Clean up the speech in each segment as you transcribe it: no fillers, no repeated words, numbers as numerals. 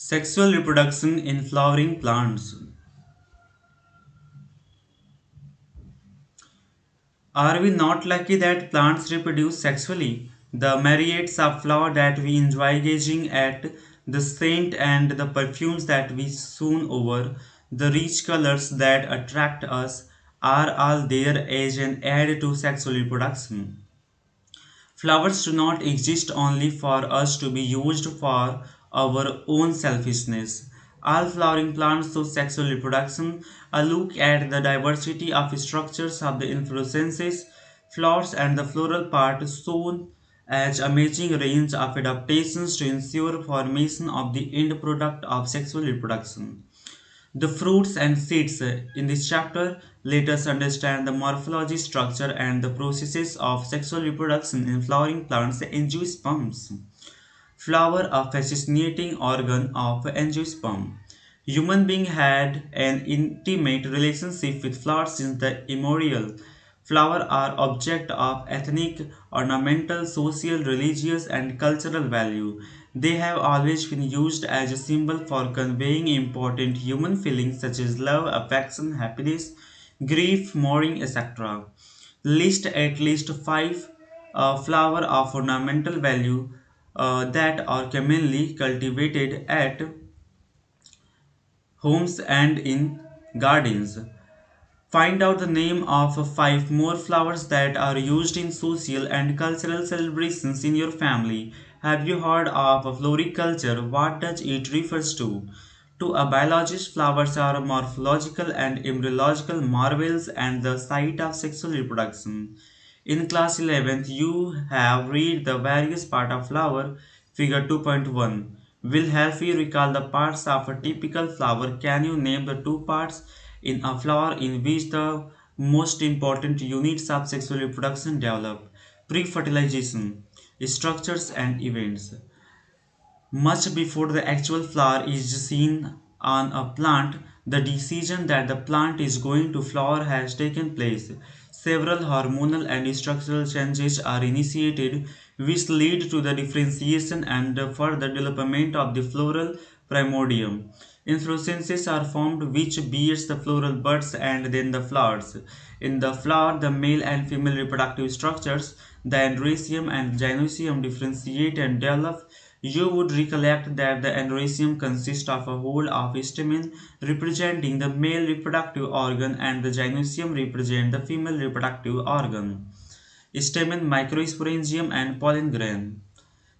Sexual reproduction in flowering plants. Are we not lucky that plants reproduce sexually? The myriads of flowers that we enjoy gazing at, the scent and the perfumes that we swoon over, the rich colors that attract us, are all there as an aid to sexual reproduction. Flowers do not exist only for us to be used for our own selfishness. All flowering plants show sexual reproduction. A look at the diversity of structures of the inflorescences, flowers, and the floral part shown as amazing range of adaptations to ensure formation of the end product of sexual reproduction. The fruits and seeds in this chapter let us understand the morphology, structure, and the processes of sexual reproduction in flowering plants and angiosperms. Flower, a fascinating organ of angiosperm. Human being had an intimate relationship with flowers since the immemorial. Flowers are object of ethnic, ornamental, social, religious, and cultural value. They have always been used as a symbol for conveying important human feelings such as love, affection, happiness, grief, mourning, etc. List at least five flower of ornamental value that are commonly cultivated at homes and in gardens. Find out the name of five more flowers that are used in social and cultural celebrations in your family. Have you heard of floriculture? What does it refers to? To a biologist, flowers are morphological and embryological marvels and the site of sexual reproduction. In class 11th, you have read the various part of flower. Figure 2.1 will help you recall the parts of a typical flower. Can you name the two parts in a flower in which the most important units of sexual reproduction develop? Pre-fertilization, structures and events. Much before the actual flower is seen on a plant, the decision that the plant is going to flower has taken place. Several hormonal and structural changes are initiated, which lead to the differentiation and the further development of the floral primordium. Inflorescences are formed which bears the floral buds and then the flowers. In the flower, the male and female reproductive structures, the androecium and gynoecium differentiate and develop. You would recollect that the androecium consists of a whole of stamen representing the male reproductive organ and the gynoecium represent the female reproductive organ. Stamen, microsporangium and pollen grain.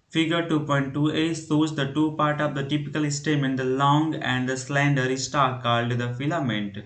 Figure 2.2a shows the two part of the typical stamen, the long and the slender stalk called the filament,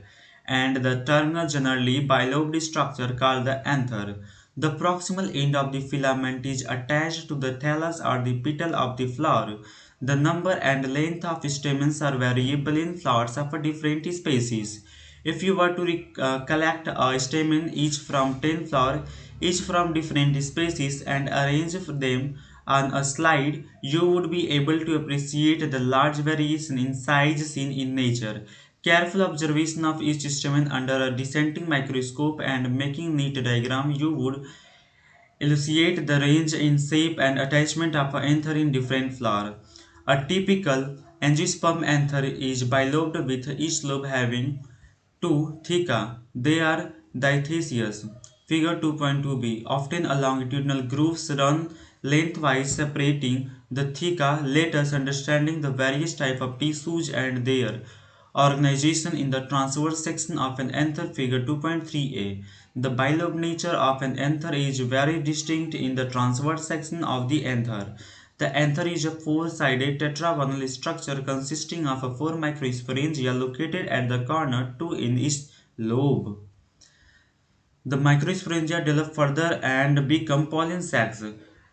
and the terminal generally bilobed structure called the anther. The proximal end of the filament is attached to the thallus or the petal of the flower. The number and length of stamens are variable in flowers of a different species. If you were to collect a stamen each from 10 flowers, each from different species, and arrange them on a slide, you would be able to appreciate the large variation in size seen in nature. Careful observation of each stamen under a descending microscope and making neat diagram, you would elucidate the range in shape and attachment of an anther in different flower. A typical angiosperm anther is bilobed with each lobe having two theca. They are diathecious. Figure 2.2b. Often a longitudinal grooves run lengthwise separating the theca. Let us understanding the various type of tissues and their organization in the transverse section of an anther. Figure 2.3a. The bilobe nature of an anther is very distinct in the transverse section of the anther. The anther is a four-sided tetragonal structure consisting of four microsporangia located at the corner, two in each lobe. The microsporangia develop further and become pollen sacs.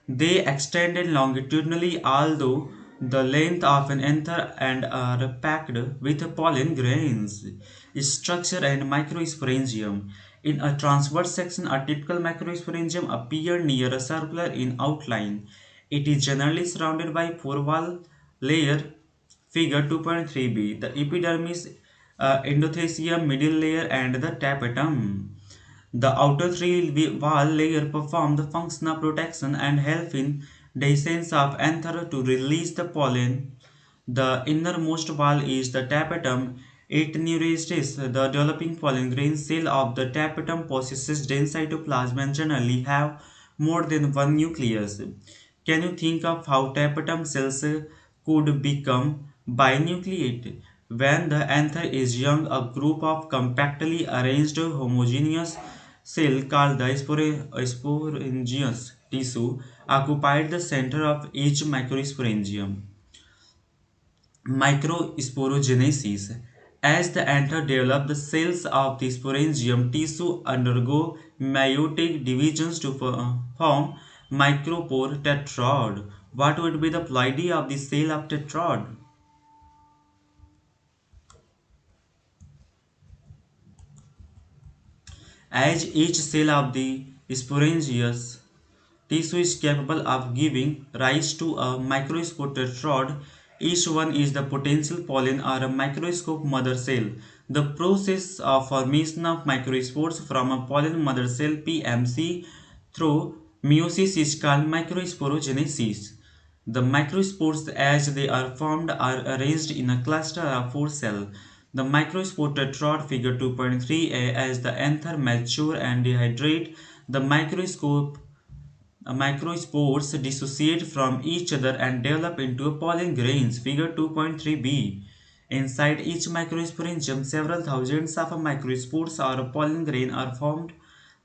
They extended longitudinally although the length of an anther and are packed with pollen grains. Structure and microsporangium. In a transverse section, a typical microsporangium appears near a circular in outline. It is generally surrounded by four wall layer. Figure 2.3b. The epidermis, endothelium, middle layer, and the tapetum. The outer wall layer perform the function of protection and help in descent of anther to release the pollen. The innermost wall is the tapetum. It nourishes the developing pollen grain cell of the tapetum possesses dense cytoplasm and generally have more than one nucleus. Can you think of how tapetum cells could become binucleate? When the anther is young, a group of compactly arranged homogeneous cells called the sporangious tissue occupied the center of each microsporangium. Microsporogenesis. As the anther develop, the cells of the sporangium tissue undergo meiotic divisions to form micropore tetrad. What would be the ploidy of the cell of tetrad? As each cell of the sporangius tissue is capable of giving rise to a microscope tetrad. Each one is the potential pollen or a microscope mother cell. The process of formation of microspores from a pollen mother cell PMC through meiosis is called microsporogenesis. The microspores as they are formed are arranged in a cluster of four cells. The microspore tetrad figure 2.3a as the anther mature and dehydrate, the microspores dissociate from each other and develop into pollen grains. Figure 2.3b. Inside each microsporangium, several thousands of microspores or pollen grain are formed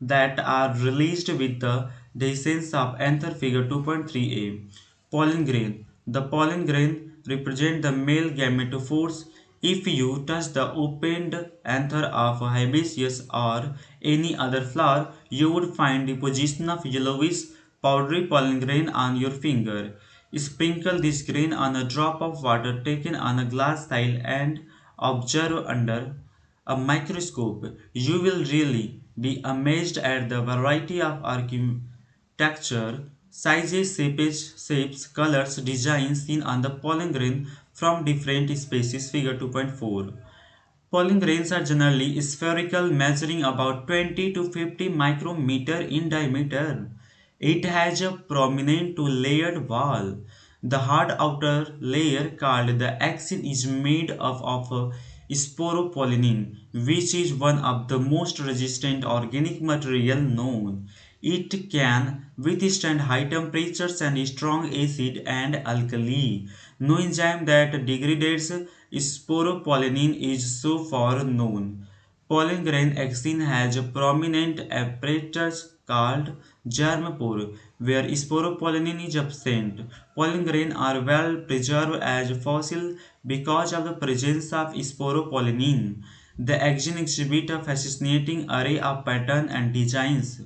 that are released with the dehiscence of anther. Figure 2.3a. Pollen grain. The pollen grain represent the male gametophores. If you touch the opened anther of a hibiscus or any other flower, you would find deposition of yellowish powdery pollen grain on your finger. Sprinkle this grain on a drop of water taken on a glass tile and observe under a microscope. You will really be amazed at the variety of architecture, sizes, shapes, colors, designs seen on the pollen grain from different species. Figure 2.4. Pollen grains are generally spherical, measuring about 20 to 50 micrometer in diameter. It has a prominent two-layered wall. The hard outer layer called the axil is made up of sporopollenin, which is one of the most resistant organic material known. It can withstand high temperatures and strong acid and alkali. No enzyme that degrades sporopollenin is so far known. Pollen grain axin has a prominent apparatus called germ pore, where sporopollenin is absent. Pollen grain are well preserved as fossil because of the presence of sporopollenin. The axin exhibit a fascinating array of patterns and designs.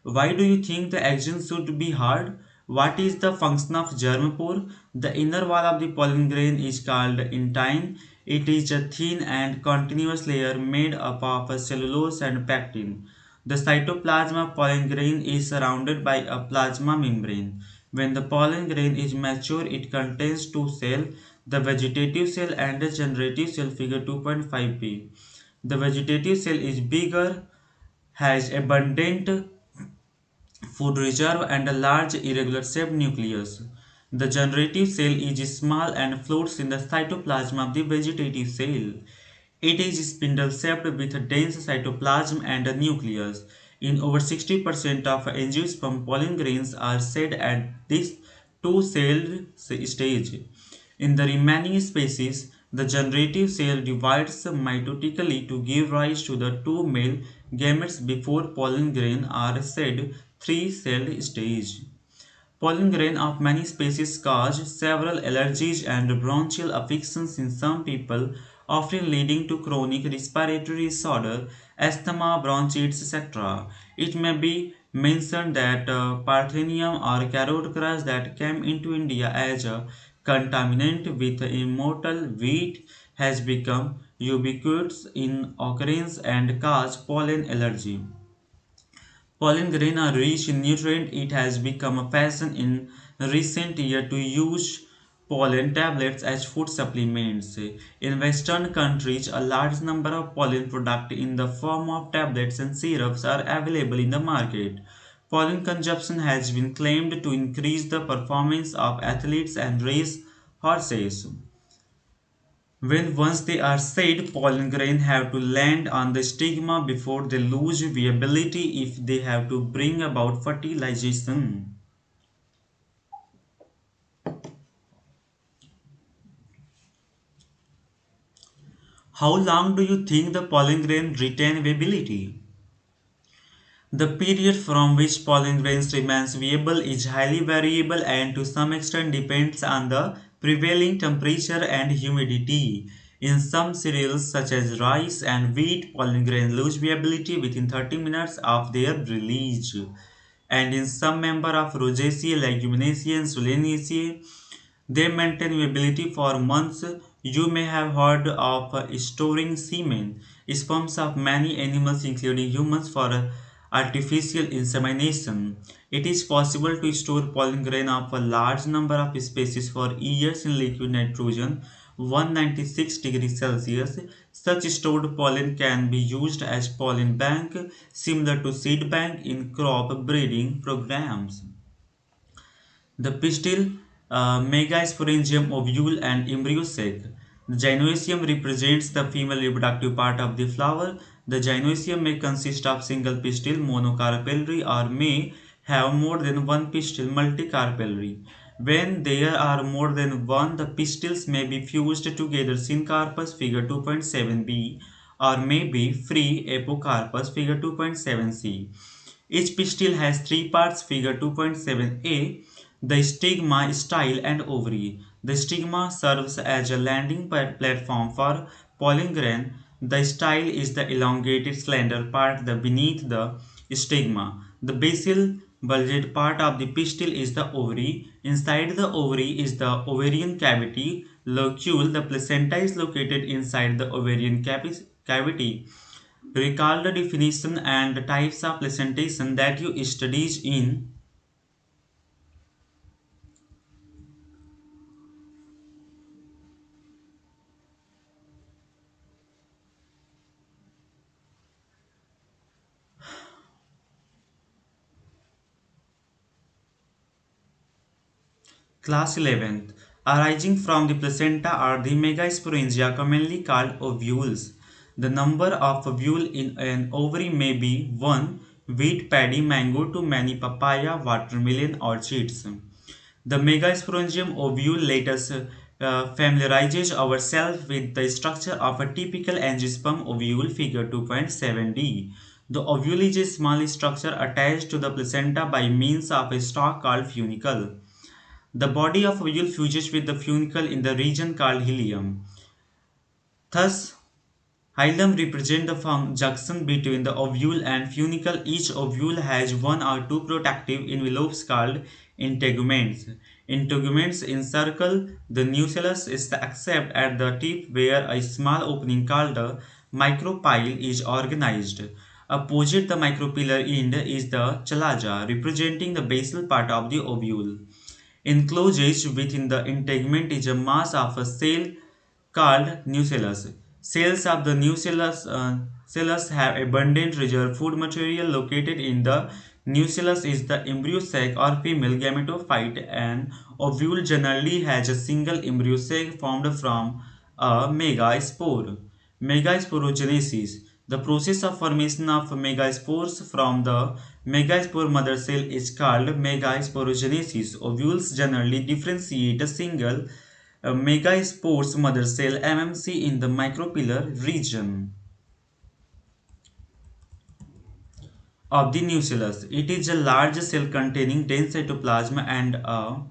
Why do you think the action should be hard? What is the function of germ pore? The inner wall of the pollen grain is called intine. It is a thin and continuous layer made up of cellulose and pectin. The cytoplasm of pollen grain is surrounded by a plasma membrane. When the pollen grain is mature, it contains two cells, the vegetative cell and the generative cell. Figure 2.5b. The vegetative cell is bigger, has abundant food reserve and a large irregular shaped nucleus. The generative cell is small and floats in the cytoplasm of the vegetative cell. It is spindle shaped with a dense cytoplasm and a nucleus. In over 60% of angiosperm, pollen grains are shed at this two-celled stage. In the remaining species, the generative cell divides mitotically to give rise to the two male gametes before pollen grain are shed three-celled stage. Pollen grain of many species cause several allergies and bronchial affections in some people, often leading to chronic respiratory disorder, asthma, bronchitis, etc. It may be mentioned that Parthenium or carrot grass that came into India as a contaminant with immortal wheat has become ubiquitous in occurrence and cause pollen allergy. Pollen grain are rich in nutrients. It has become a fashion in recent years to use pollen tablets as food supplements. In Western countries, a large number of pollen products in the form of tablets and syrups are available in the market. Pollen consumption has been claimed to increase the performance of athletes and race horses. When once they are said, pollen grain have to land on the stigma before they lose viability if they have to bring about fertilization. How long do you think the pollen grain retain viability? The period from which pollen grains remains viable is highly variable and to some extent depends on the prevailing temperature and humidity. In some cereals such as rice and wheat, pollen grains lose viability within 30 minutes of their release. And in some member of Rosaceae, Leguminosae and Solanaceae, they maintain viability for months. You may have heard of storing semen, sperms of many animals including humans for artificial insemination. It is possible to store pollen grain of a large number of species for years in liquid nitrogen 196 degrees Celsius. Such stored pollen can be used as pollen bank similar to seed bank in crop breeding programs. The pistil, megasporangium ovule and embryo sac. The gynoecium represents the female reproductive part of the flower. The gynoecium may consist of single pistil monocarpellary or may have more than one pistil multicarpellary. When there are more than one, the pistils may be fused together syncarpus figure 2.7b or may be free apocarpus figure 2.7c. Each pistil has three parts figure 2.7a, the stigma, style and ovary. The stigma serves as a landing platform for pollen grain. The style is the elongated slender part beneath the stigma. The basal bulged part of the pistil is the ovary. Inside the ovary is the ovarian cavity locule. The placenta is located inside the ovarian cavity. Recall the definition and the types of placentation that you studied in class 11th. Arising from the placenta are the megasporangia commonly called ovules. The number of ovules in an ovary may be 1 wheat, paddy, mango to many papaya, watermelon, orchids. The megasporangium ovule let us familiarizes ourselves with the structure of a typical angiosperm ovule figure 2.7d. The ovule is a small structure attached to the placenta by means of a stalk called funicle. The body of ovule fuses with the funicle in the region called hilum. Thus, hilum represents the junction between the ovule and funicle. Each ovule has one or two protective envelopes called integuments. Integuments encircle the nucleus except at the tip where a small opening called the micropyle is organized. Opposite the micropylar end is the chalaza, representing the basal part of the ovule. Enclosed within the integument is a mass of a cell called nucellus. Cells of the nucellus have abundant reserve food material. Located in the nucellus is the embryo sac or female gametophyte. An ovule generally has a single embryo sac formed from a megaspore. Megasporogenesis. The process of formation of megaspores from the megaspore mother cell is called megasporogenesis. Ovules generally differentiate a single megaspores mother cell (MMC) in the micropylar region of the nucleus. It is a large cell containing dense cytoplasm and a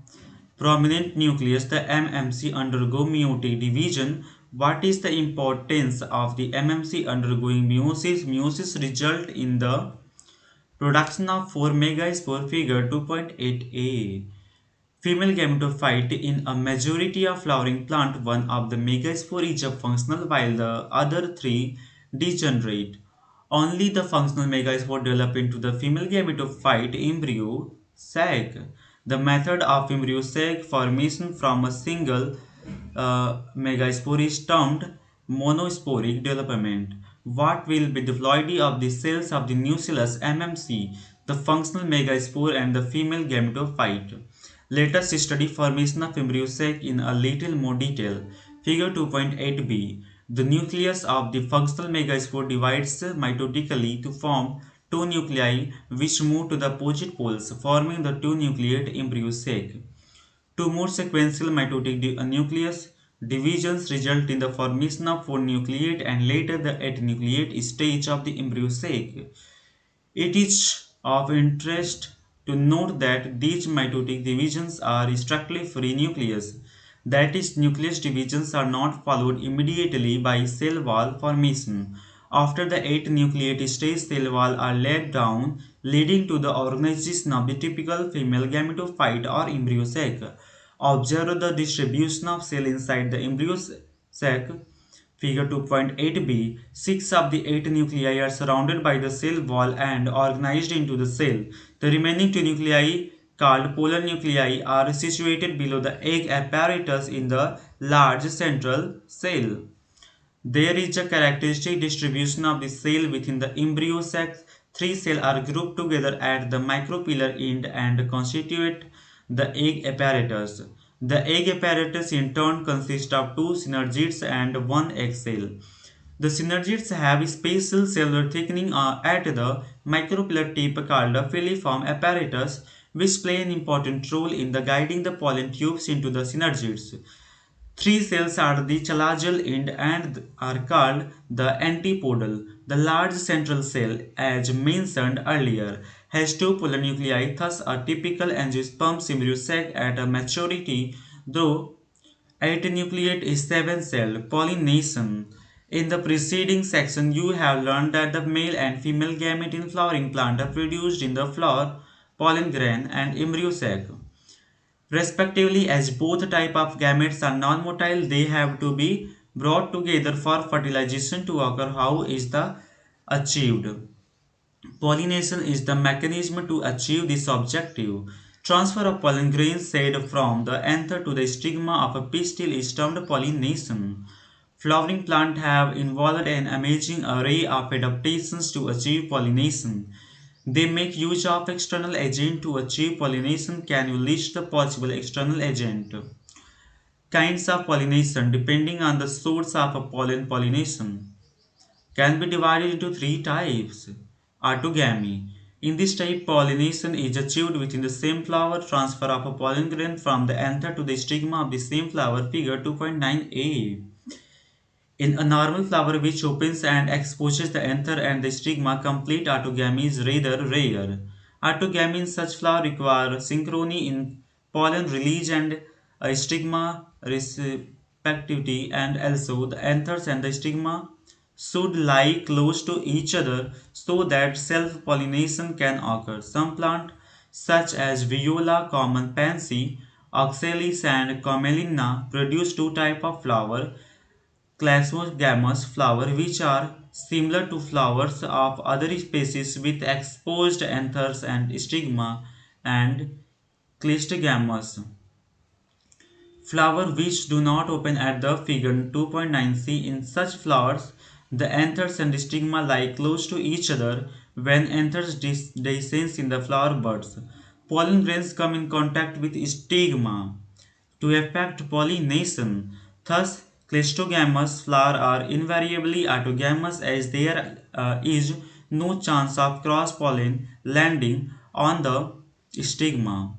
prominent nucleus. The MMC undergo meiotic division. What is the importance of the MMC undergoing meiosis? Meiosis result in the production of 4 megaspore figure 2.8a. Female gametophyte in a majority of flowering plant, one of the megaspore is a functional while the other three degenerate. Only the functional megaspore develop into the female gametophyte embryo sac. The method of embryo sac formation from a single megaspore is termed monosporic development. What will be diploid of the cells of the nucleus MMC, the functional megaspore and the female gametophyte? Let us study formation of embryo sac in a little more detail. Figure 2.8b. The nucleus of the functional megaspore divides mitotically to form two nuclei which move to the opposite poles, forming the two nucleate embryo sac. Two more sequential mitotic nucleus divisions result in the formation of four nucleate and later the eight nucleate stage of the embryo sac. It is of interest to note that these mitotic divisions are structurally free nucleus. That is, nucleus divisions are not followed immediately by cell wall formation. After the eight nucleate stage, cell wall are laid down, leading to the organization of the typical female gametophyte or embryo sac. Observe the distribution of cell inside the embryo sac. Figure 2.8b. Six of the eight nuclei are surrounded by the cell wall and organized into the cell. The remaining two nuclei, called polar nuclei, are situated below the egg apparatus in the large central cell. There is a characteristic distribution of the cell within the embryo sac. Three cells are grouped together at the micropillar end and constitute the egg apparatus. The egg apparatus in turn consists of two synergids and one egg cell. The synergids have special cellular thickening at the micropillar tip called the filiform apparatus, which play an important role in the guiding the pollen tubes into the synergids. Three cells at the chalazal end and are called the antipodal. The large central cell, as mentioned earlier, has two polar nuclei, thus a typical angiosperm embryo sac at a maturity, though eight nucleate is seven-celled pollination. In the preceding section, you have learned that the male and female gamete in flowering plant are produced in the flower, pollen grain, and embryo sac. Respectively, as both type of gametes are non-motile, they have to be brought together for fertilization to occur. How is the achieved? Pollination is the mechanism to achieve this objective. Transfer of pollen grains said from the anther to the stigma of a pistil is termed pollination. Flowering plants have involved an amazing array of adaptations to achieve pollination. They make use of external agent to achieve pollination. Can you list the possible external agent? Kinds of pollination depending on the source of a pollination can be divided into three types. Autogamy. In this type, pollination is achieved within the same flower. Transfer of a pollen grain from the anther to the stigma of the same flower. Figure 2.9a. In a normal flower which opens and exposes the anther and the stigma, complete autogamy is rather rare. Autogamy in such flower require synchrony in pollen release and a stigma respectivity, and also the anthers and the stigma should lie close to each other so that self-pollination can occur. Some plants such as viola, common pansy, oxalis and camelina produce two types of flower: Clazogamous flower, which are similar to flowers of other species with exposed anthers and stigma, and clistogamous flower which do not open at the figure 2.9c. In such flowers, the anthers and stigma lie close to each other. When anthers descend in the flower buds, pollen grains come in contact with stigma to effect pollination. Thus, clistogamous flowers are invariably autogamous as there is no chance of cross pollen landing on the stigma.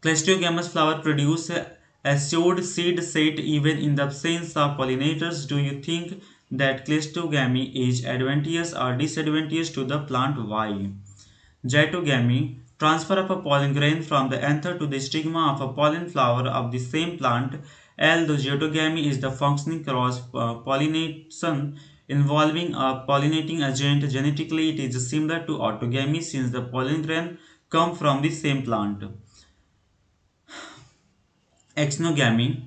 Clistogamous flowers produce a assured seed set even in the absence of pollinators. Do you think that clistogamy is advantageous or disadvantageous to the plant? Why? Zytogamy, transfer of a pollen grain from the anther to the stigma of a pollen flower of the same plant. Although zytogamy is the functioning cross pollination involving a pollinating agent, genetically it is similar to autogamy since the pollen grain come from the same plant. Exogamy,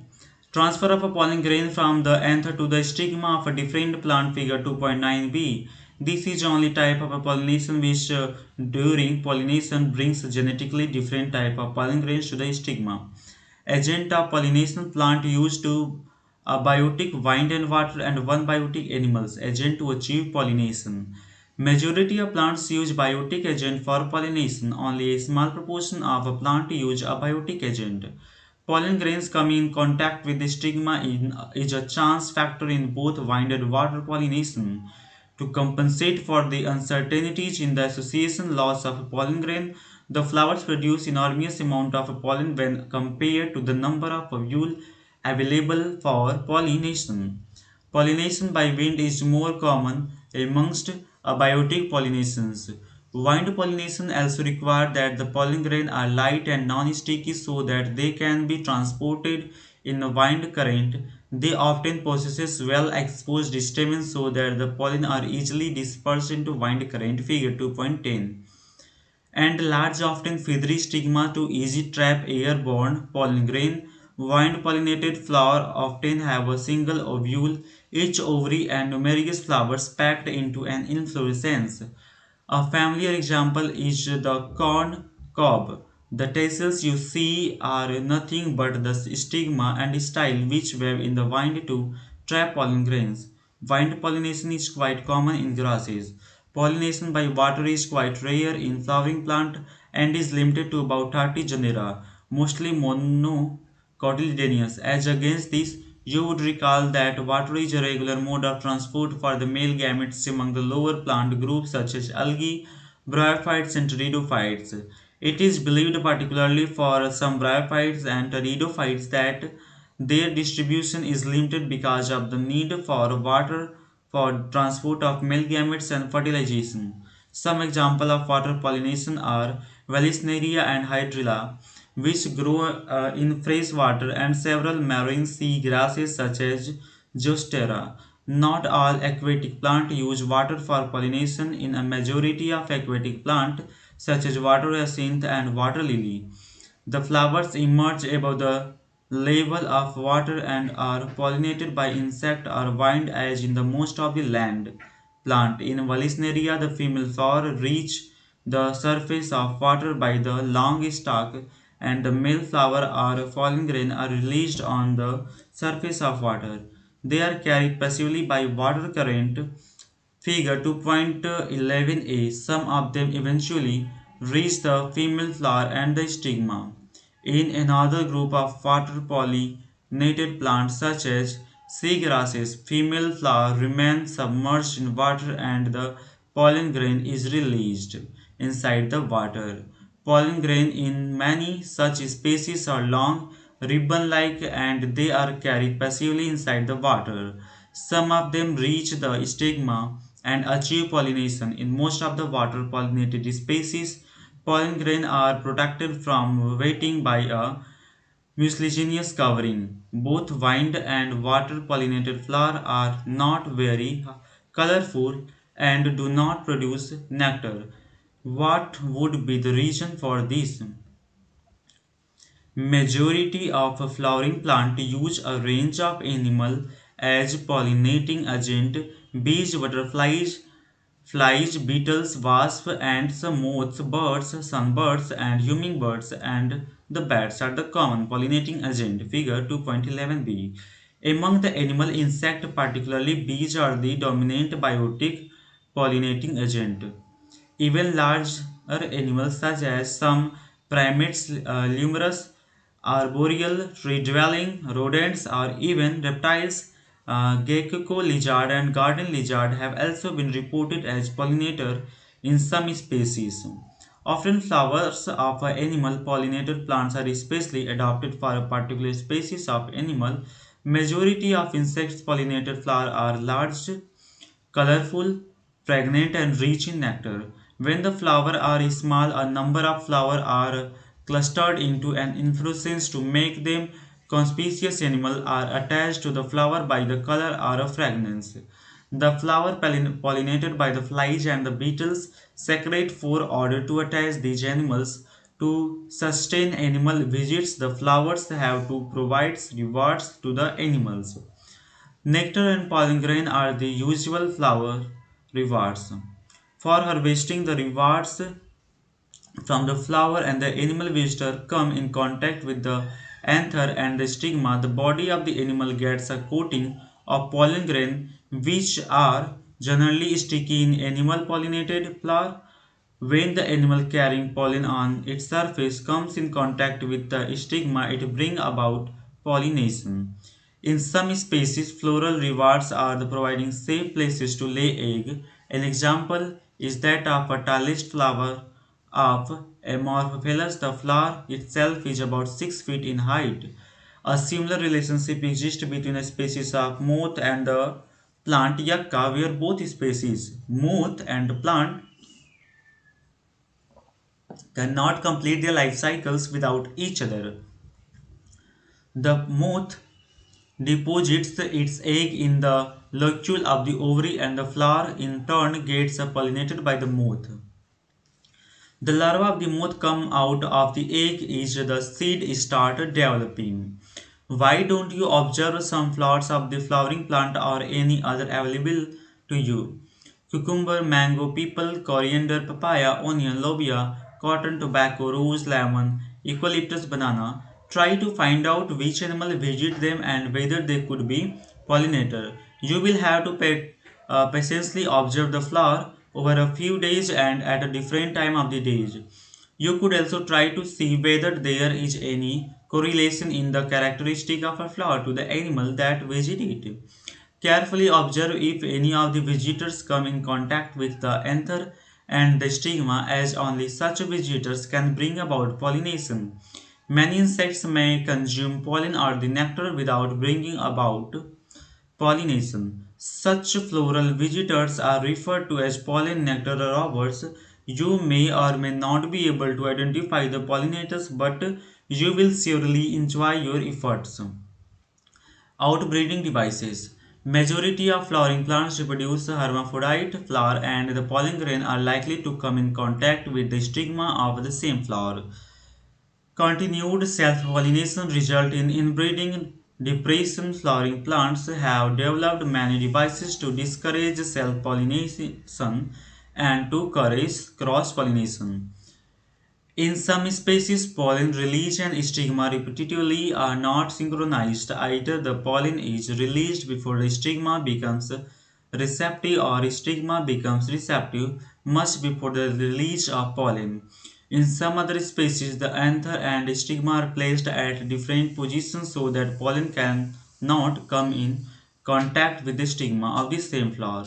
transfer of a pollen grain from the anther to the stigma of a different plant. Figure 2.9b. This is the only type of a pollination which during pollination brings genetically different type of pollen grains to the stigma. Agent of pollination: plant used to a biotic wind and water and one biotic animals agent to achieve pollination. Majority of plants use biotic agent for pollination. Only a small proportion of a plant use a biotic agent. Pollen grains coming in contact with the stigma is a chance factor in both wind and water pollination. To compensate for the uncertainties in the association loss of pollen grain, the flowers produce enormous amount of pollen when compared to the number of ovules available for pollination. Pollination by wind is more common amongst abiotic pollinations. Wind pollination also requires that the pollen grain are light and non-sticky so that they can be transported in a wind current. They often possess well-exposed stamens so that the pollen are easily dispersed into wind current figure 2.10 and large often feathery stigma to easy trap airborne pollen grain. Wind pollinated flower often have a single ovule, each ovary and numerous flowers packed into an inflorescence. A familiar example is the corn cob. The tassels you see are nothing but the stigma and style which wave in the wind to trap pollen grains. Wind pollination is quite common in grasses. Pollination by water is quite rare in flowering plant and is limited to about 30 genera, mostly monocotyledonous. As against this, you would recall that water is a regular mode of transport for the male gametes among the lower plant groups such as algae, bryophytes, and pteridophytes. It is believed, particularly for some bryophytes and pteridophytes, that their distribution is limited because of the need for water for transport of male gametes and fertilization. Some examples of water pollination are Vallisneria and Hydrilla, which grow in fresh water, and several marine sea grasses such as Zostera. Not all aquatic plants use water for pollination. In a majority of aquatic plants, such as water hyacinth and water lily, the flowers emerge above the level of water and are pollinated by insect or wind as in the most of the land plant. In Vallisneria, the female flower reach the surface of water by the long stalk and the male flower or fallen grain are released on the surface of water. They are carried passively by water current Figure 2.11a. Some of them eventually reach the female flower and the stigma. In another group of water pollinated plants such as seagrasses, female flower remains submerged in water and the pollen grain is released inside the water. Pollen grain in many such species are long, ribbon-like and they are carried passively inside the water. Some of them reach the stigma and achieve pollination. In most of the water pollinated species, pollen grain are protected from wetting by a mucilaginous covering. Both wind and water pollinated flowers are not very colorful and do not produce nectar. What would be the reason for this? Majority of flowering plants use a range of animal as pollinating agent. Bees, butterflies, flies, beetles, wasps, ants, moths, birds, sunbirds, and hummingbirds and the bats are the common pollinating agent. Figure 2.11b. Among the animal insect, particularly bees, are the dominant biotic pollinating agent. Even larger animals such as some primates, lemurs, arboreal, tree-dwelling rodents, or even reptiles, gecko lizard and garden lizard have also been reported as pollinator in some species. Often flowers of animal pollinated plants are especially adapted for a particular species of animal. Majority of insects pollinated flowers are large, colorful, fragrant, and rich in nectar. When the flowers are small, a number of flowers are clustered into an inflorescence to make them conspicuous. Animals are attached to the flower by the color or a fragrance. The flower pollinated by the flies and the beetles secrete for order to attach these animals. To sustain animal visits, the flowers have to provide rewards to the animals. Nectar and pollen grain are the usual flower rewards. For harvesting, the rewards from the flower and the animal visitor come in contact with the anther and the stigma. The body of the animal gets a coating of pollen grain, which are generally sticky in animal pollinated flower. When the animal carrying pollen on its surface comes in contact with the stigma, it brings about pollination. In some species, floral rewards are the providing safe places to lay egg. An example is that of a tallest flower of Amorphophilus. The flower itself is about 6 feet in height. A similar relationship exists between a species of moth and the plant yucca, where both species, moth and plant, cannot complete their life cycles without each other. The moth deposits its egg in the locule of the ovary, and the flower in turn gets pollinated by the moth. The larva of the moth come out of the egg as the seed start developing. Why don't you observe some flowers of the flowering plant or any other available to you? Cucumber, mango, people, coriander, papaya, onion, lobia, cotton, tobacco, rose, lemon, eucalyptus, banana. Try to find out which animal visit them and whether they could be pollinator. You will have to patiently observe the flower over a few days and at a different time of the days. You could also try to see whether there is any correlation in the characteristic of a flower to the animal that visit it. Carefully observe if any of the visitors come in contact with the anther and the stigma, as only such visitors can bring about pollination. Many insects may consume pollen or the nectar without bringing about pollination. Such floral visitors are referred to as pollen nectar robbers. You may or may not be able to identify the pollinators, but you will surely enjoy your efforts. Outbreeding devices. Majority of flowering plants reproduce hermaphrodite flower, and the pollen grain are likely to come in contact with the stigma of the same flower. Continued self-pollination result in inbreeding. Depression flowering plants have developed many devices to discourage self-pollination and to encourage cross-pollination. In some species, pollen release and stigma repetitively are not synchronized. Either the pollen is released before the stigma becomes receptive or stigma becomes receptive much before the release of pollen. In some other species, the anther and stigma are placed at different positions so that pollen can not come in contact with the stigma of the same flower.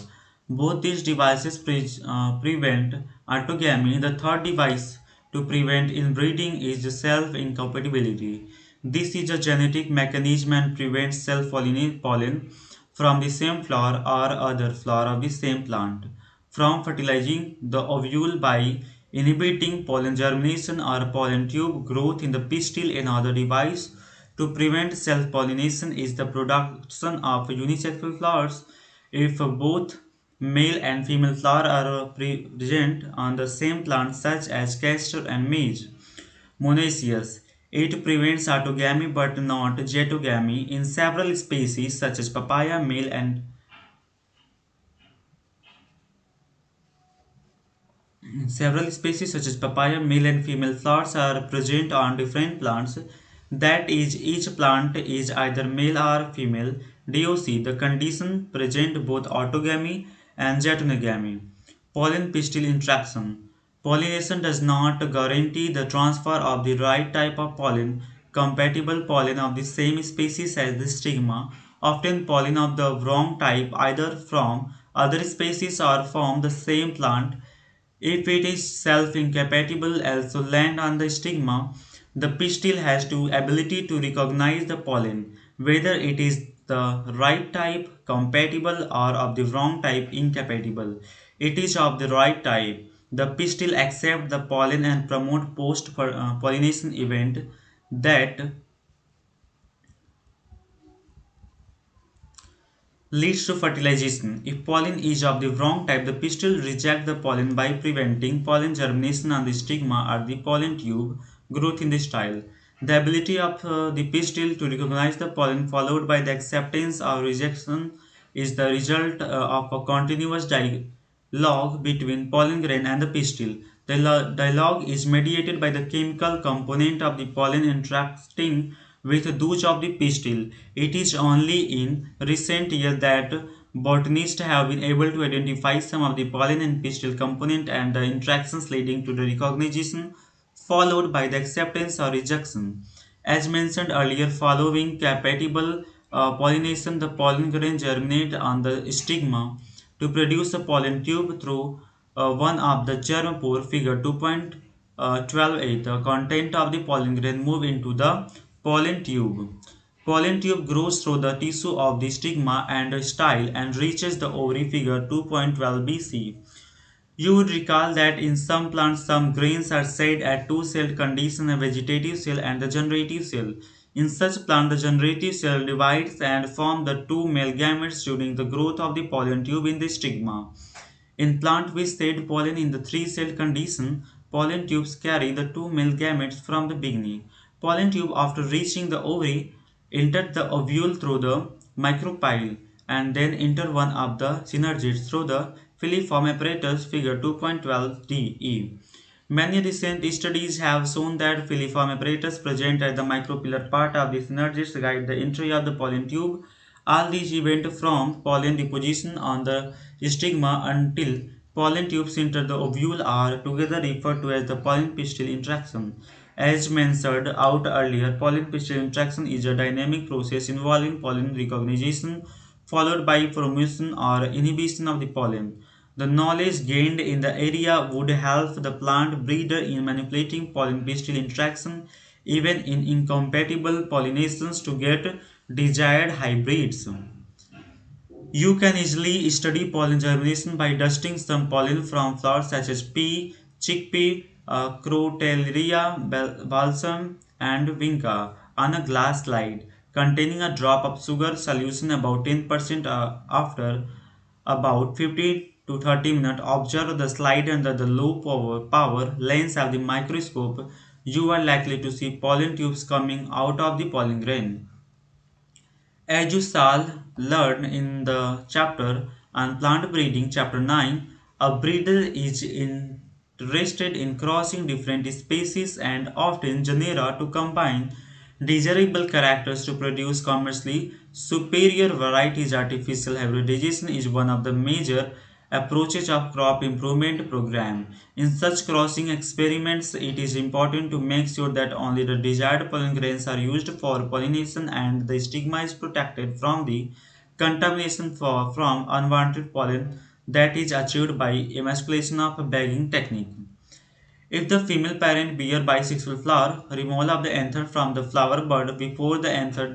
Both these devices prevent autogamy. The third device to prevent inbreeding is self-incompatibility. This is a genetic mechanism and prevents self-pollen from the same flower or other flower of the same plant from fertilizing the ovule by inhibiting pollen germination or pollen tube growth in the pistil. Another device to prevent self-pollination is the production of unisexual flowers. If both male and female flowers are present on the same plant, such as castor and maize, monoecious, it prevents autogamy but not jetogamy. In several species such as papaya, male and several species such as papaya, male and female flowers are present on different plants. That is, each plant is either male or female. DOC, the condition present both autogamy and heterogamy. Pollen pistil interaction. Pollination does not guarantee the transfer of the right type of pollen. Compatible pollen of the same species as the stigma, often pollen of the wrong type either from other species or from the same plant. If it is self-incompatible, also land on the stigma, the pistil has the ability to recognize the pollen, whether it is the right type compatible or of the wrong type incompatible. It is of the right type. The pistil accept the pollen and promote post-pollination event that leads to fertilization. If pollen is of the wrong type, the pistil rejects the pollen by preventing pollen germination on the stigma or the pollen tube growth in the style. The ability of the pistil to recognize the pollen followed by the acceptance or rejection is the result of a continuous dialogue between pollen grain and the pistil. The dialogue is mediated by the chemical component of the pollen interacting with those of the pistil. It is only in recent years that botanists have been able to identify some of the pollen and pistil component and the interactions leading to the recognition followed by the acceptance or rejection. As mentioned earlier, following compatible pollination, the pollen grain germinate on the stigma to produce a pollen tube through one of the germ pore figure 2.128. The content of the pollen grain move into the pollen tube. Pollen tube grows through the tissue of the stigma and style and reaches the ovary figure 2.12 BC. You would recall that in some plants, some grains are said at two-celled condition, a vegetative cell and the generative cell. In such plant, the generative cell divides and forms the two male gametes during the growth of the pollen tube in the stigma. In plant which shed pollen in the three-celled condition, pollen tubes carry the two male gametes from the beginning. Pollen tube, after reaching the ovary, enter the ovule through the micropyle and then enter one of the synergids through the filiform apparatus figure 2.12 de. Many recent studies have shown that filiform apparatus present at the micropillar part of the synergids guide the entry of the pollen tube. All these events from pollen deposition on the stigma until pollen tubes enter the ovule are together referred to as the pollen pistil interaction. As mentioned out earlier, pollen pistil interaction is a dynamic process involving pollen recognition followed by formation or inhibition of the pollen. The knowledge gained in the area would help the plant breeder in manipulating pollen pistil interaction even in incompatible pollinations to get desired hybrids. You can easily study pollen germination by dusting some pollen from flowers such as pea, chickpea, crotalaria, balsam, and vinca on a glass slide containing a drop of sugar solution about 10% after about 15 to 30 minutes. Observe the slide under the low power lens of the microscope. You are likely to see pollen tubes coming out of the pollen grain. As you shall learn in the chapter on plant breeding, chapter 9, a breeder is interested in crossing different species and often genera to combine desirable characters to produce commercially superior varieties. Artificial hybridization is one of the major approaches of crop improvement program. In such crossing experiments, it is important to make sure that only the desired pollen grains are used for pollination and the stigma is protected from the contamination from unwanted pollen that is achieved by emasculation of a bagging technique. If the female parent bear bisexual flower, removal of the anther from the flower bud before the anther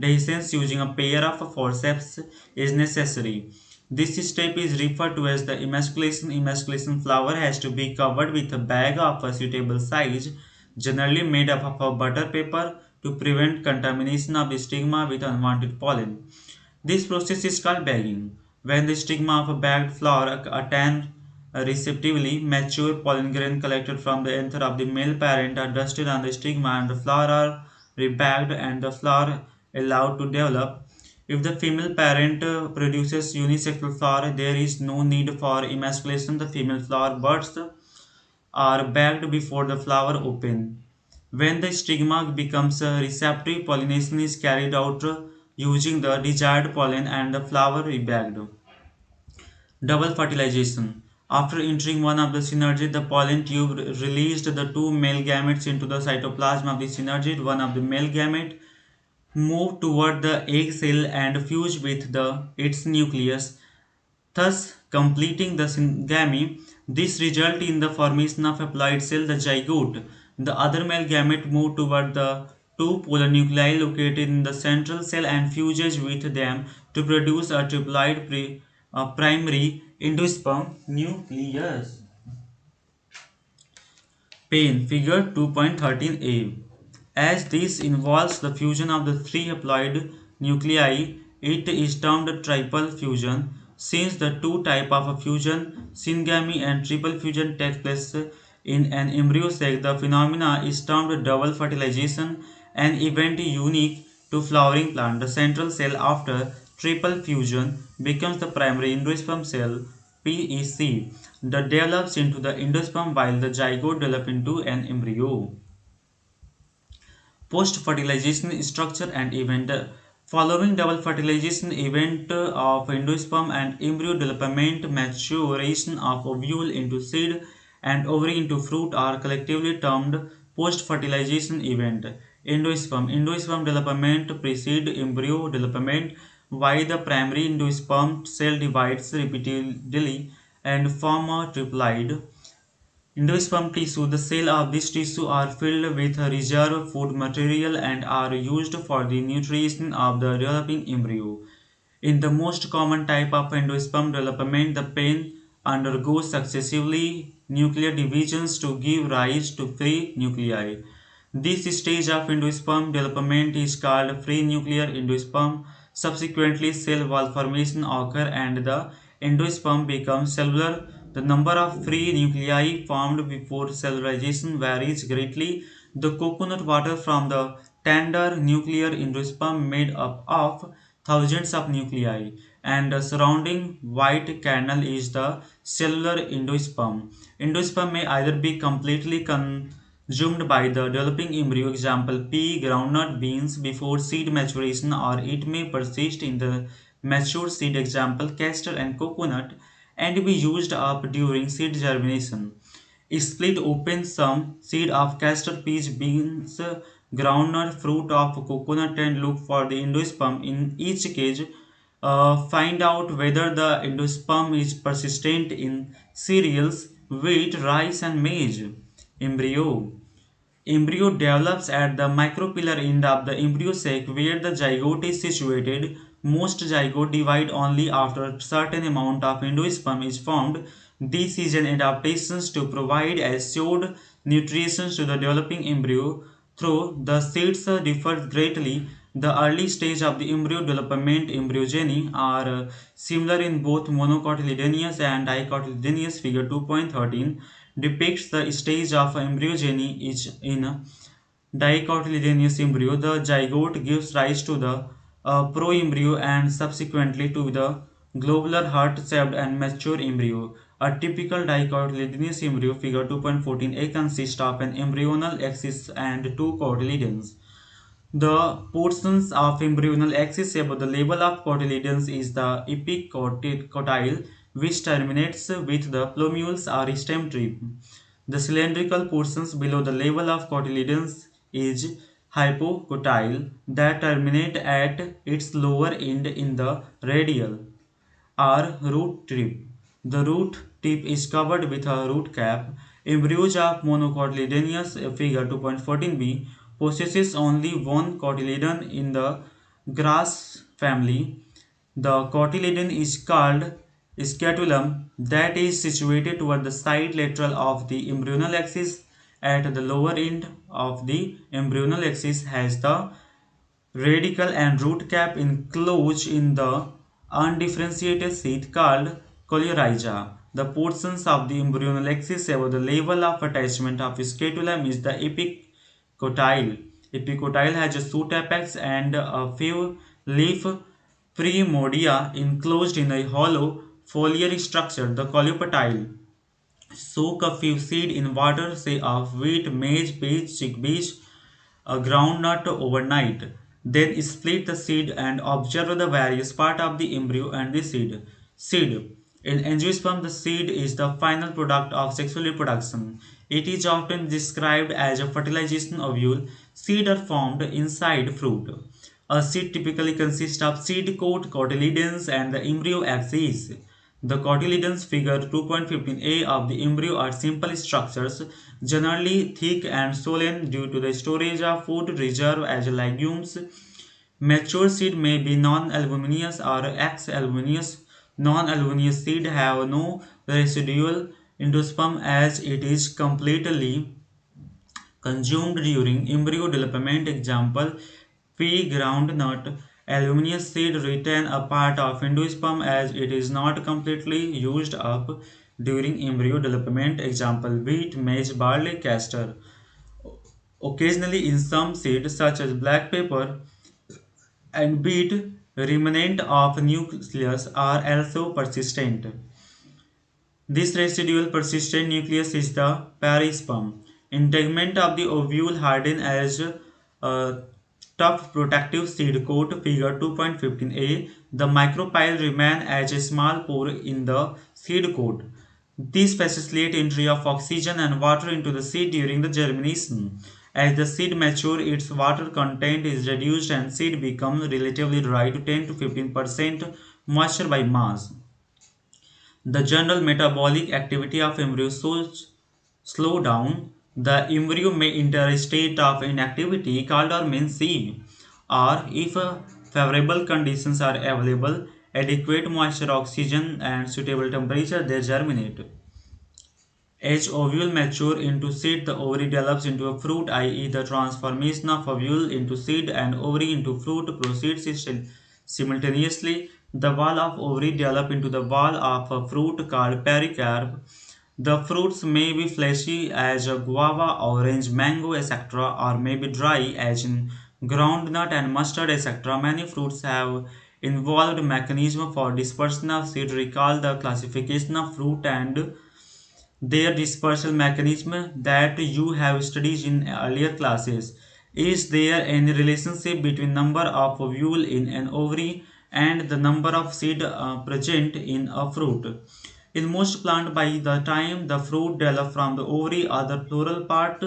dehiscence using a pair of forceps is necessary. This step is referred to as the emasculation. Emasculation flower has to be covered with a bag of a suitable size, generally made up of a butter paper, to prevent contamination of the stigma with unwanted pollen. This process is called bagging. When the stigma of a bagged flower attain a receptively mature pollen grain collected from the anther of the male parent are dusted on the stigma and the flower are rebagged and the flower allowed to develop. If the female parent produces unisexual flower, there is no need for emasculation. The female flower buds are bagged before the flower open. When the stigma becomes receptive, pollination is carried out using the desired pollen and the flower rebagged. Double fertilization. After entering one of the synergid, the pollen tube released the two male gametes into the cytoplasm of the synergid. One of the male gamete moved toward the egg cell and fused with its nucleus, thus completing the syngamy. This resulted in the formation of a haploid cell, the zygote. The other male gamete moved toward the two polar nuclei located in the central cell and fuses with them to produce a triploid primary endosperm nucleus. Pain figure 2.13a. As this involves the fusion of the three haploid nuclei, it is termed triple fusion. Since the two type of fusion, syngamy and triple fusion take place in an embryo sac, the phenomena is termed double fertilization, an event unique to flowering plant. The central cell after triple fusion becomes the primary endosperm cell PEC that develops into the endosperm while the zygote develops into an embryo. Post fertilization structure and event. Following double fertilization event of endosperm and embryo development, maturation of ovule into seed and ovary into fruit are collectively termed post-fertilization event. Endosperm development precedes embryo development, while the primary endosperm cell divides repeatedly and form a triploid. Endosperm tissue. The cells of this tissue are filled with reserve food material and are used for the nutrition of the developing embryo. In the most common type of endosperm development, the pen undergoes successively nuclear divisions to give rise to free nuclei. This stage of endosperm development is called free nuclear endosperm. Subsequently, cell wall formation occurs and the endosperm becomes cellular. The number of free nuclei formed before cellularization varies greatly. The coconut water from the tender nuclear endosperm made up of thousands of nuclei, and the surrounding white kernel is the cellular endosperm. Endosperm may either be completely consumed by the developing embryo, example pea, groundnut, beans, before seed maturation, or it may persist in the mature seed, example castor and coconut, and be used up during seed germination. Split open some seed of castor, peas, beans, groundnut, fruit of coconut, and look for the endosperm in each case. Find out whether the endosperm is persistent in cereals, wheat, rice, and maize. Embryo. Embryo develops at the micropillar end of the embryo sac where the zygote is situated. Most zygote divide only after a certain amount of endosperm is formed. This is an adaptation to provide assured nutrition to the developing embryo. Though the seeds differ greatly, the early stage of the embryo development embryogeny are similar in both monocotyledonous and dicotyledonous. Figure 2.13 depicts the stage of embryogeny is in dicotyledonous embryo. The zygote gives rise to the proembryo and subsequently to the globular heart-shaped and mature embryo. A typical dicotyledonous embryo, figure 2.14a, consists of an embryonal axis and two cotyledons. The portions of embryonal axis above the level of cotyledons is the epicotyle, which terminates with the plumule or stem tip. The cylindrical portions below the level of cotyledons is hypocotyle, that terminate at its lower end in the radial or root tip. The root tip is covered with a root cap. Embryos of monocotyledonous, figure 2.14b, possesses only one cotyledon in the grass family. The cotyledon is called scatulum, that is situated toward the side lateral of the embryonal axis. At the lower end of the embryonal axis has the radical and root cap enclosed in the undifferentiated seed called coleorrhiza. The portions of the embryonal axis above the level of attachment of scatulum is the epicotyle. Epicotyle has a shoot apex and a few leaf premodia enclosed in a hollow foliar structure, the coleoptile. Soak a few seed in water, say of wheat, maize, peas, chickpeas, a groundnut overnight. Then split the seed and observe the various part of the embryo and the seed. Seed. In angiosperm, the seed is the final product of sexual reproduction. It is often described as a fertilization ovule. Seed are formed inside fruit. A seed typically consists of seed coat, cotyledons, and the embryo axis. The cotyledons, figure 2.15a, of the embryo are simple structures, generally thick and swollen due to the storage of food reserve as legumes. Mature seed may be non-albuminous or ex-albuminous. Non-albuminous seed have no residual endosperm as it is completely consumed during embryo development. Example, pea, groundnut. Albuminous seed retain a part of endosperm as it is not completely used up during embryo development. Example, wheat, maize, barley, castor. Occasionally in some seeds such as black pepper and beet, remnant of nucleus are also persistent. This residual persistent nucleus is the perisperm. Integument of the ovule harden as tough protective seed coat figure 2.15a. The micropyle remain as a small pore in the seed coat. These facilitate entry of oxygen and water into the seed during the germination. As the seed matures, its water content is reduced and seed becomes relatively dry to 10 to 15% moisture by mass. The general metabolic activity of embryo slow down. The embryo may enter a state of inactivity called dormancy, or if favorable conditions are available, adequate moisture, oxygen, and suitable temperature, they germinate. As ovule mature into seed, the ovary develops into a fruit, i.e., the transformation of ovule into seed and ovary into fruit proceeds simultaneously. The wall of ovary develops into the wall of a fruit called pericarp. The fruits may be fleshy as a guava, orange, mango, etc., or may be dry as in groundnut and mustard, etc. Many fruits have involved mechanism for dispersion of seed. Recall the classification of fruit and their dispersal mechanism that you have studied in earlier classes. Is there any relationship between number of ovule in an ovary and the number of seed present in a fruit? In most plants, by the time the fruit develops from the ovary or the floral part,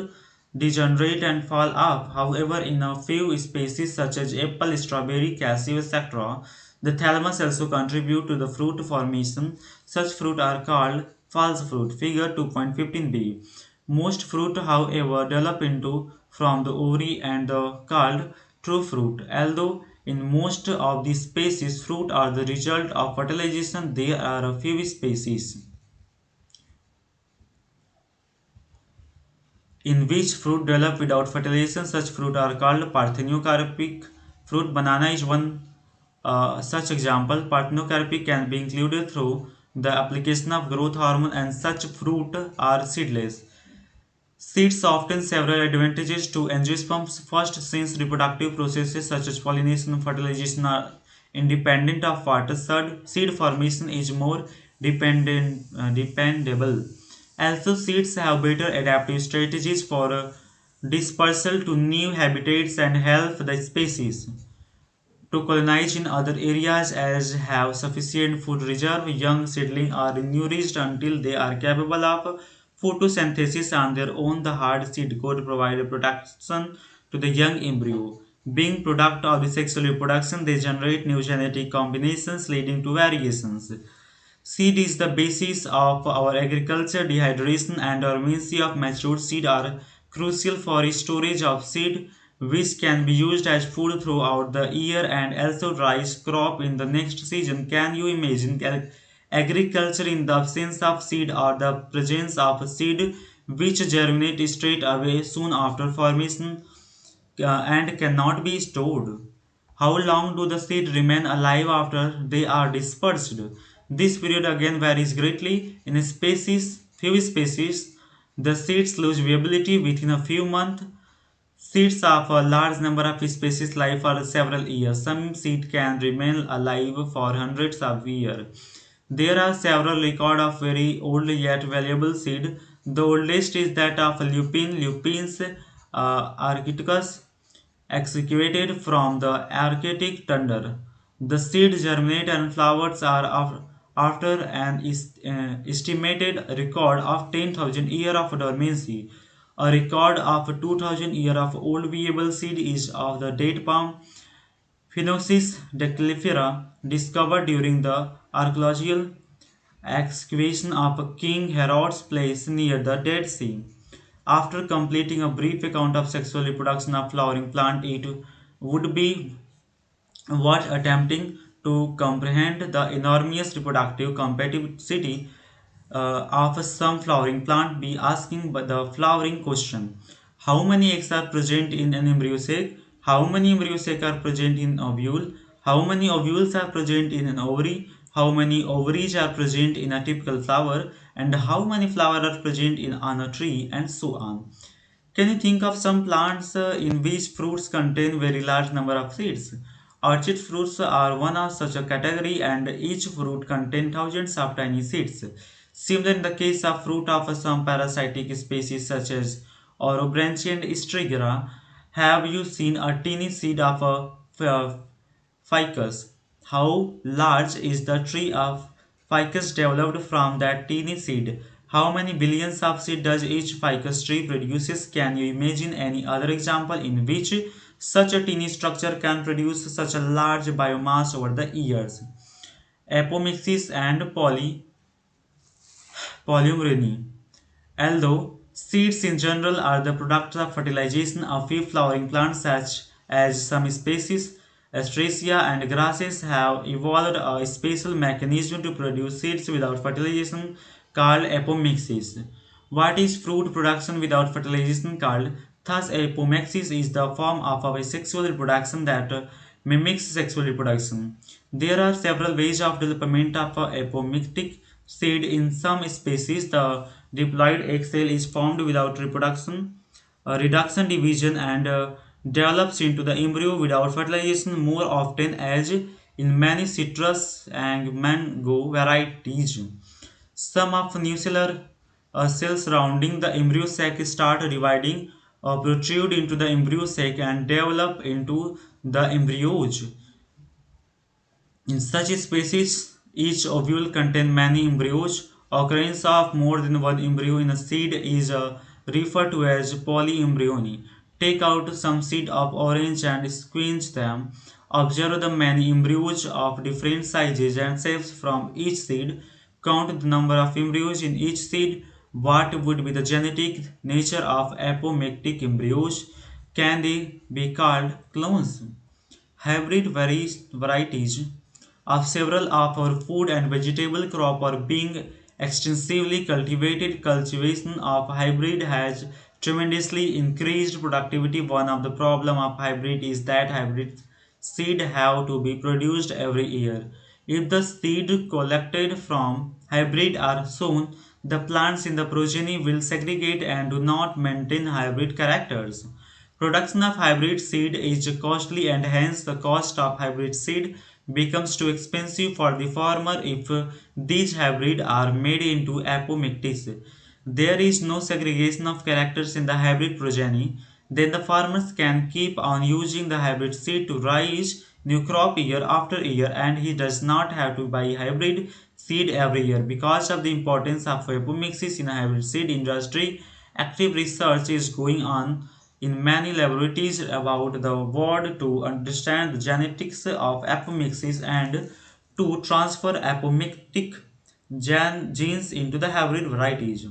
degenerate and fall off. However, in a few species such as apple, strawberry, cashew, etc., the thalamus also contribute to the fruit formation. Such fruit are called false fruit. Figure 2.15b. Most fruit, however, develop into from the ovary and called true fruit. Although in most of these species, fruit are the result of fertilization, there are a few species in which fruit develop without fertilization. Such fruit are called parthenocarpic fruit. Banana is one such example. Parthenocarpic can be included through the application of growth hormone, and such fruit are seedless. Seeds often several advantages to angiosperms. First, since reproductive processes such as pollination and fertilization are independent of water. Third, seed formation is more dependable. Also, seeds have better adaptive strategies for dispersal to new habitats and help the species to colonize in other areas as have sufficient food reserve. Young seedlings are nourished until they are capable of photosynthesis on their own. The hard seed coat provides protection to the young embryo. Being product of the sexual reproduction, they generate new genetic combinations leading to variations. Seed is the basis of our agriculture. Dehydration and dormancy of matured seed are crucial for storage of seed, which can be used as food throughout the year and also rise crop in the next season. Can you imagine agriculture in the absence of seed or the presence of seed which germinate straight away soon after formation and cannot be stored? How long do the seeds remain alive after they are dispersed? This period again varies greatly. In few species, the seeds lose viability within a few months. Seeds of a large number of species live for several years. Some seed can remain alive for hundreds of years. There are several records of very old yet valuable seed. The oldest is that of Lupins arcticus, excavated from the Arctic tundra. The seeds germinate and flowers are after an estimated record of 10,000 years of dormancy. A record of 2,000 years of old viable seed is of the date palm Phenoxys declifera, discovered during the archaeological excavation of King Herod's place near the Dead Sea. After completing a brief account of sexual reproduction of flowering plant, it would be worth attempting to comprehend the enormous reproductive complexity of some flowering plant. Be asking the flowering question: how many eggs are present in an embryo sac? How many embryo sac are present in ovule? How many ovules are present in an ovary? How many ovaries are present in a typical flower? And how many flowers are present in on a tree? And so on. Can you think of some plants in which fruits contain very large number of seeds? Orchid fruits are one of such a category, and each fruit contains thousands of tiny seeds. Similar in the case of fruit of some parasitic species such as Orobranchia and Strigera, Have you seen a teeny seed of a ficus? How large is the tree of ficus developed from that teeny seed? How many billions of seeds does each ficus tree produces? Can you imagine any other example in which such a teeny structure can produce such a large biomass over the years? Apomixis and polymerony. Although seeds in general are the product of fertilization of few flowering plants such as some species, Astraceae and grasses have evolved a special mechanism to produce seeds without fertilization called apomixis. What is fruit production without fertilization called? Thus, apomixis is the form of asexual reproduction that mimics sexual reproduction. There are several ways of development of a apomictic seed. In some species, the diploid egg cell is formed without reproduction, reduction, division, and develops into the embryo without fertilization more often, as in many citrus and mango varieties. Some of nuclear cells surrounding the embryo sac start dividing, protrude into the embryo sac, and develop into the embryos. In such species, each ovule contains many embryos. Occurrence of more than one embryo in a seed is referred to as polyembryony. Take out some seed of orange and squeeze them. Observe the many embryos of different sizes and shapes from each seed. Count the number of embryos in each seed. What would be the genetic nature of apomictic embryos? Can they be called clones? Hybrid varieties of several of our food and vegetable crop are being extensively cultivated. Cultivation of hybrid has tremendously increased productivity. One of the problem of hybrid is that hybrid seed have to be produced every year. If the seed collected from hybrid are sown, the plants in the progeny will segregate and do not maintain hybrid characters. Production of hybrid seed is costly, and hence the cost of hybrid seed becomes too expensive for the farmer if these hybrids are made into apomictics. There is no segregation of characters in the hybrid progeny. Then the farmers can keep on using the hybrid seed to raise new crop year after year, and he does not have to buy hybrid seed every year. Because of the importance of apomixis in hybrid seed industry, active research is going on in many laboratories about the world to understand the genetics of apomixis and to transfer apomictic genes into the hybrid varieties.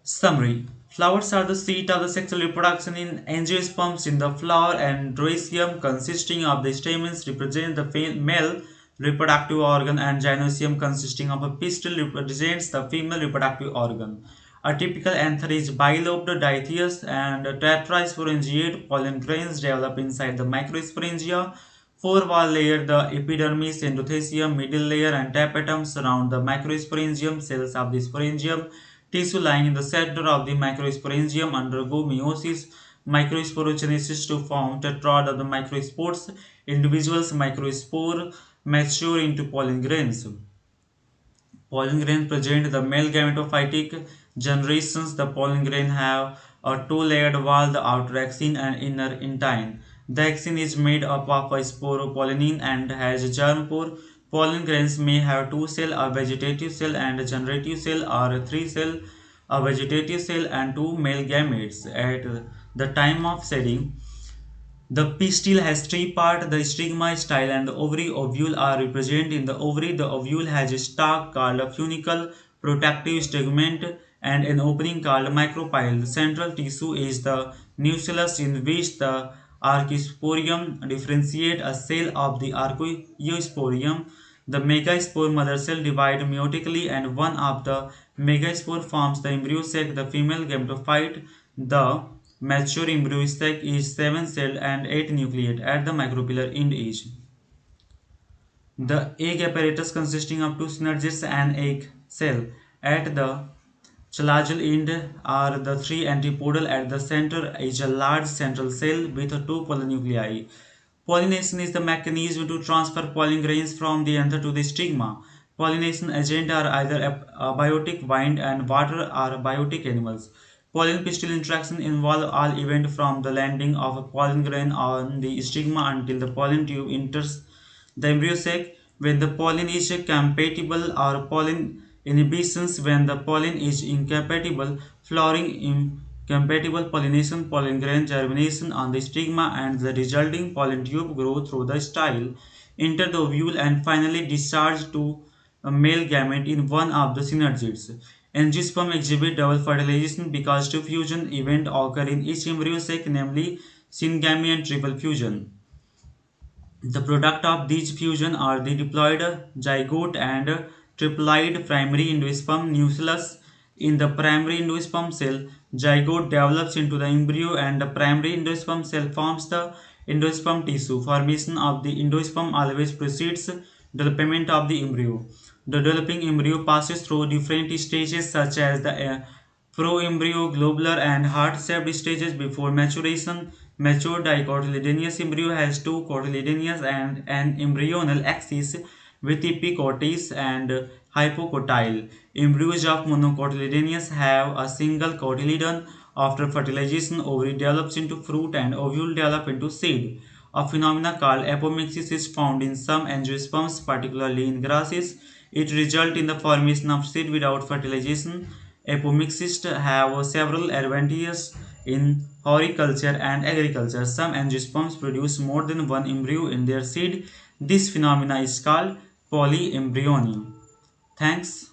Summary: flowers are the seat of the sexual reproduction in angiosperms in the flower, and dioecium consisting of the stamens represent the male reproductive organ, and gynoecium consisting of a pistil represents the female reproductive organ. A typical anther is bilobed, dithyous, and tetrasporangiate. Pollen grains develop inside the microsporangia. Four-wall layer, the epidermis, endothelium, middle layer, and tapetum surround the microsporangium. Cells of the sporangium tissue lying in the center of the microsporangium undergo meiosis, microsporogenesis to form tetrad of the microspores. Individuals microspore mature into pollen grains. Pollen grain present the male gametophytic generations. The pollen grain have a two-layered wall, the outer axine and inner intine. The axine is made up of a sporopollenin and has a germ pore. Pollen grains may have two cells, a vegetative cell and a generative cell, or a three cell, a vegetative cell and two male gametes. At the time of shedding, the pistil has three parts: the stigma, style, and the ovary. Ovule are represented in the ovary. The ovule has a stalk called a funicle, protective stegment, and an opening called micropyle. The central tissue is the nucleus, in which the archosporium differentiate a cell of the archosporium. The megaspore mother cell divide meiotically, and one of the megaspore forms the embryo sac. The female gametophyte, the mature embryo sac, is seven-celled and eight-nucleate at the micropillar end age. The egg apparatus consisting of two synergids and egg cell at the chelazal end are the three antipodal. At the center is a large central cell with two polar nuclei. Pollination is the mechanism to transfer pollen grains from the anther to the stigma. Pollination agents are either abiotic, wind, and water, or biotic animals. Pollen-pistil interaction involve all event from the landing of a pollen grain on the stigma until the pollen tube enters the embryo sac. When the pollen is compatible or pollen inhibitions, when the pollen is incompatible, flowering incompatible pollination, pollen grain germination on the stigma and the resulting pollen tube grow through the style, enter the ovule and finally discharge to a male gamete in one of the synergids. Angiosperm exhibit double fertilization because two fusion events occur in each embryo sac, namely syngamy and triple fusion. The product of these fusion are the diploid zygote and triploid primary endosperm nucleus. In the primary endosperm cell, zygote develops into the embryo and the primary endosperm cell forms the endosperm tissue. Formation of the endosperm always precedes development of the embryo. The developing embryo passes through different stages such as the pro-embryo, globular and heart-shaped stages before maturation. Mature dicotyledonous embryo has two cotyledons and an embryonal axis with epicotyl and hypocotyl. Embryos of monocotyledonous have a single cotyledon. After fertilization, ovary develops into fruit and ovule develop into seed. A phenomenon called apomixis is found in some angiosperms, particularly in grasses. It results in the formation of seed without fertilization. Apomixis have several advantages in horticulture and agriculture. Some angiosperms produce more than one embryo in their seed. This phenomenon is called polyembryony. Thanks.